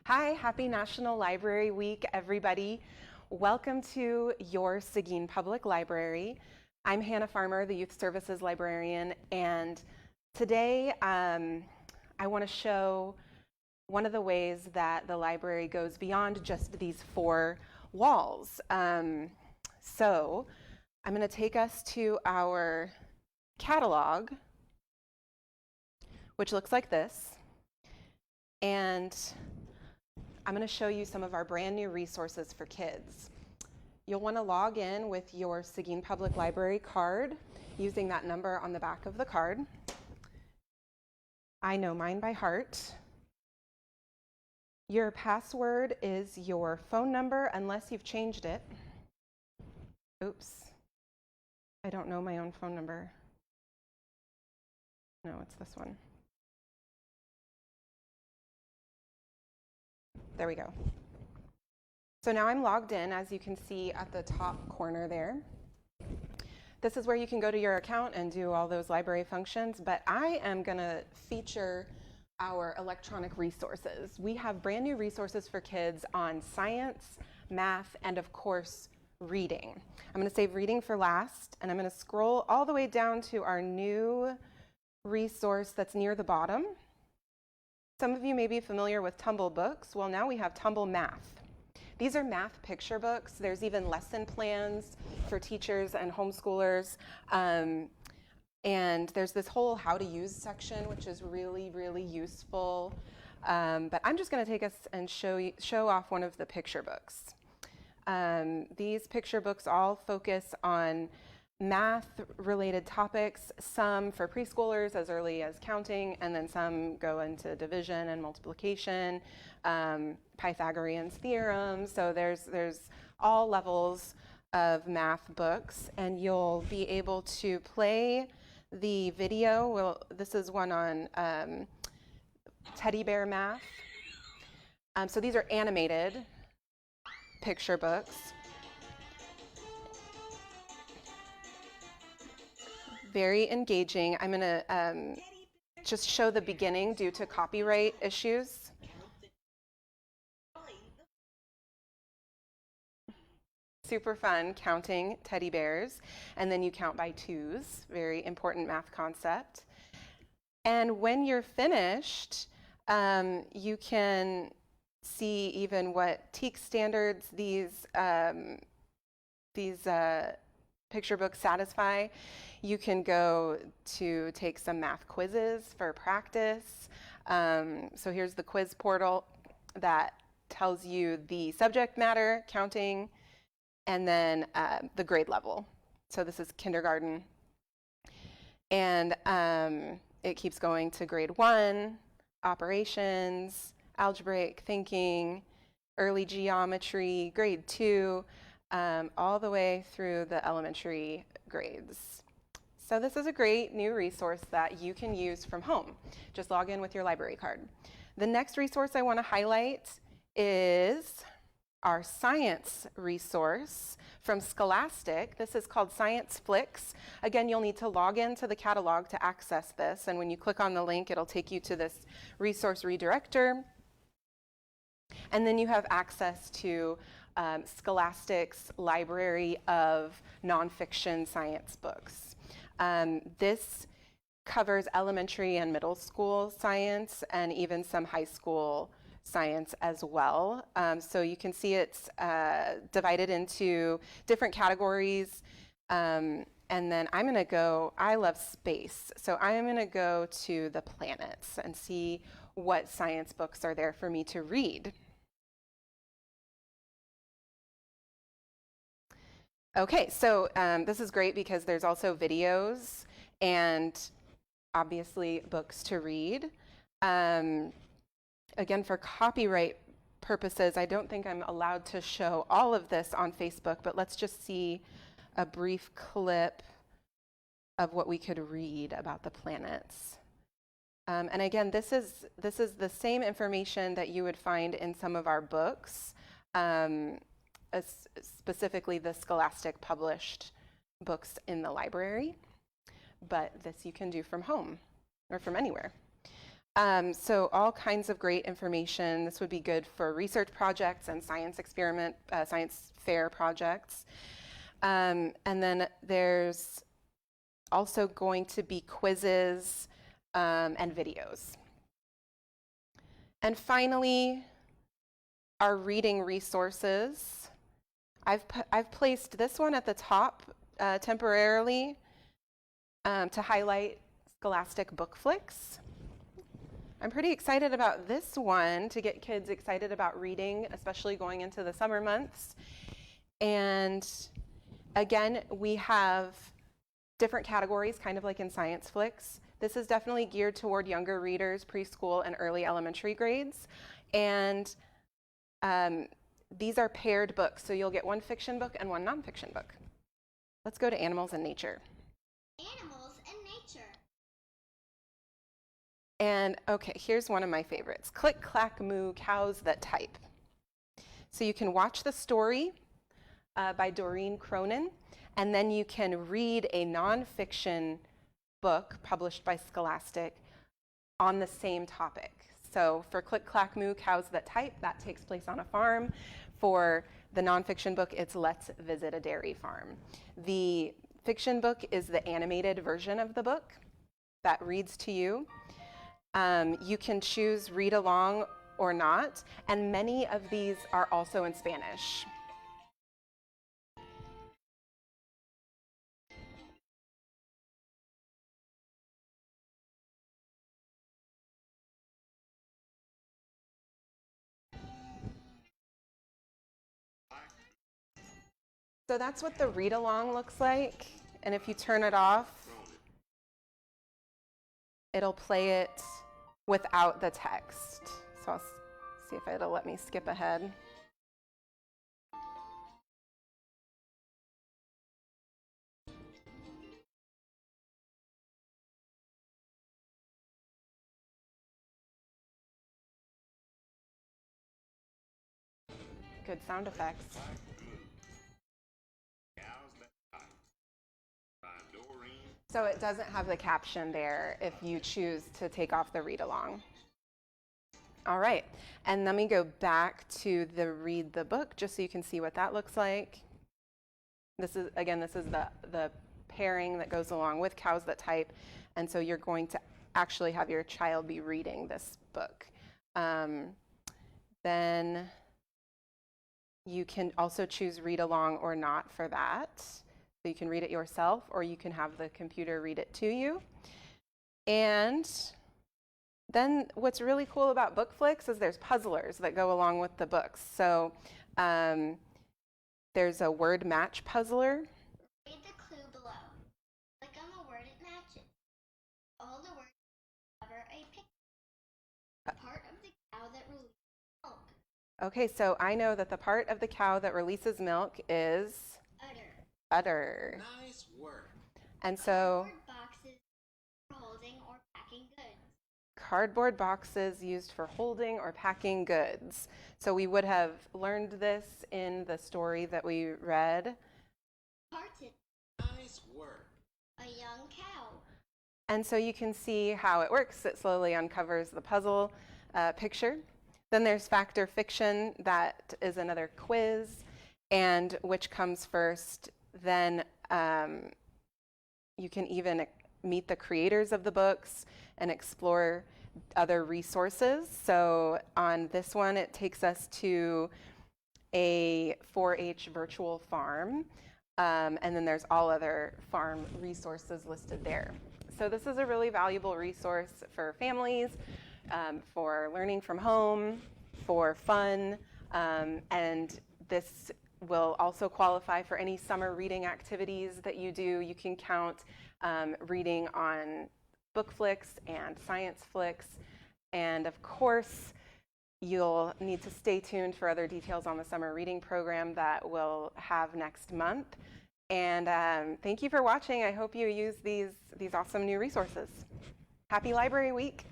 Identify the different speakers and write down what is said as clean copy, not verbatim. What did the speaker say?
Speaker 1: Hi, happy National Library Week, everybody. Welcome to your Seguin Public Library. I'm Hannah Farmer, the Youth Services Librarian, and today I want to show one of the ways that the library goes beyond just these four walls. So I'm going to take us to our catalog, which looks like this, and I'm going to show you some of our brand new resources for kids. You'll want to log in with your Seguin Public Library card using that number on the back of the card. I know mine by heart. Your password is your phone number unless you've changed it. Oops, I don't know my own phone number. No, it's this one. There we go. So now I'm logged in, as you can see at the top corner there. This is where you can go to your account and do all those library functions, but I am going to feature our electronic resources. We have brand new resources for kids on science, math, and of course, reading. I'm going to save reading for last, and I'm going to scroll all the way down to our new resource that's near the bottom. Some of you may be familiar with Tumble Books. Well, now we have Tumble Math. These are math picture books. There's even lesson plans for teachers and homeschoolers. And there's this whole how to use section, which is really, really useful. But I'm just going to take us and show off one of the picture books. These picture books all focus on math-related topics, some for preschoolers as early as counting, and then some go into division and multiplication, Pythagorean's theorem. So there's all levels of math books, and you'll be able to play the video. Well, this is one on teddy bear math. So these are animated picture books. Very engaging. I'm going to just show the beginning due to copyright issues. Super fun counting teddy bears, and then you count by twos. Very important math concept. And when you're finished, you can see even what TEK standards these picture books satisfy. You can go to take some math quizzes for practice. So here's the quiz portal that tells you the subject matter, counting, and then the grade level. So this is kindergarten. And it keeps going to grade 1, operations, algebraic thinking, early geometry, grade 2, all the way through the elementary grades. So this is a great new resource that you can use from home. Just log in with your library card. The next resource I want to highlight is our science resource from Scholastic. This is called Science Flicks. Again, you'll need to log into the catalog to access this, and when you click on the link, it'll take you to this resource redirector. And then you have access to Scholastic's library of nonfiction science books. This covers elementary and middle school science and even some high school science as well. So you can see it's divided into different categories. And then I'm going to go, I love space, so I'm going to go to the planets and see what science books are there for me to read. Okay, so this is great because there's also videos and obviously books to read. Again, for copyright purposes, I don't think I'm allowed to show all of this on Facebook, but let's just see a brief clip of what we could read about the planets. And again, this is the same information that you would find in some of our books, specifically the Scholastic published books in the library, but this you can do from home or from anywhere. So all kinds of great information. This would be good for research projects and science fair projects. And then there's also going to be quizzes and videos. And finally, our reading resources. I've placed this one at the top temporarily to highlight Scholastic Book Flicks. I'm pretty excited about this one to get kids excited about reading, especially going into the summer months. And again, we have different categories, kind of like in Science Flicks. This is definitely geared toward younger readers, preschool and early elementary grades. And these are paired books, so you'll get one fiction book and one nonfiction book. Let's go to Animals and Nature.
Speaker 2: Animals and Nature.
Speaker 1: And okay, here's one of my favorites. Click, Clack, Moo, Cows That Type. So you can watch the story by Doreen Cronin, and then you can read a nonfiction book published by Scholastic on the same topic. So for Click, Clack, Moo, Cows That Type, that takes place on a farm. For the nonfiction book, it's Let's Visit a Dairy Farm. The fiction book is the animated version of the book that reads to you. You can choose read along or not, and many of these are also in Spanish. So that's what the read along looks like, and if you turn it off, it'll play it without the text. So I'll see if it'll let me skip ahead. Good sound effects. So it doesn't have the caption there if you choose to take off the read along. All right, and let me go back to the read the book just so you can see what that looks like. This is the pairing that goes along with Cows That Type, and so you're going to actually have your child be reading this book. Then you can also choose read along or not for that. So you can read it yourself, or you can have the computer read it to you. And then what's really cool about Book Flicks is there's puzzlers that go along with the books. So there's a word match puzzler.
Speaker 2: Read the clue below. Click on the word it matches. All the words cover a picture. Part of the cow that releases milk.
Speaker 1: Okay, so I know that the part of the cow that releases milk is udder.
Speaker 3: Nice work.
Speaker 1: And so
Speaker 2: Cardboard boxes for holding or packing goods.
Speaker 1: Cardboard boxes used for holding or packing goods. So we would have learned this in the story that we read.
Speaker 2: Parted.
Speaker 3: Nice work.
Speaker 2: A young cow.
Speaker 1: And so you can see how it works. It slowly uncovers the puzzle picture. Then there's fact or fiction. That is another quiz, and which comes first. Then you can even meet the creators of the books and explore other resources. So on this one, it takes us to a 4-H virtual farm, and then there's all other farm resources listed there. So this is a really valuable resource for families, for learning from home, for fun, and this will also qualify for any summer reading activities that you do. You can count reading on Book Flicks and Science Flicks, and of course you'll need to stay tuned for other details on the summer reading program that we'll have next month. And thank you for watching. I hope you use these awesome new resources. Happy Library Week.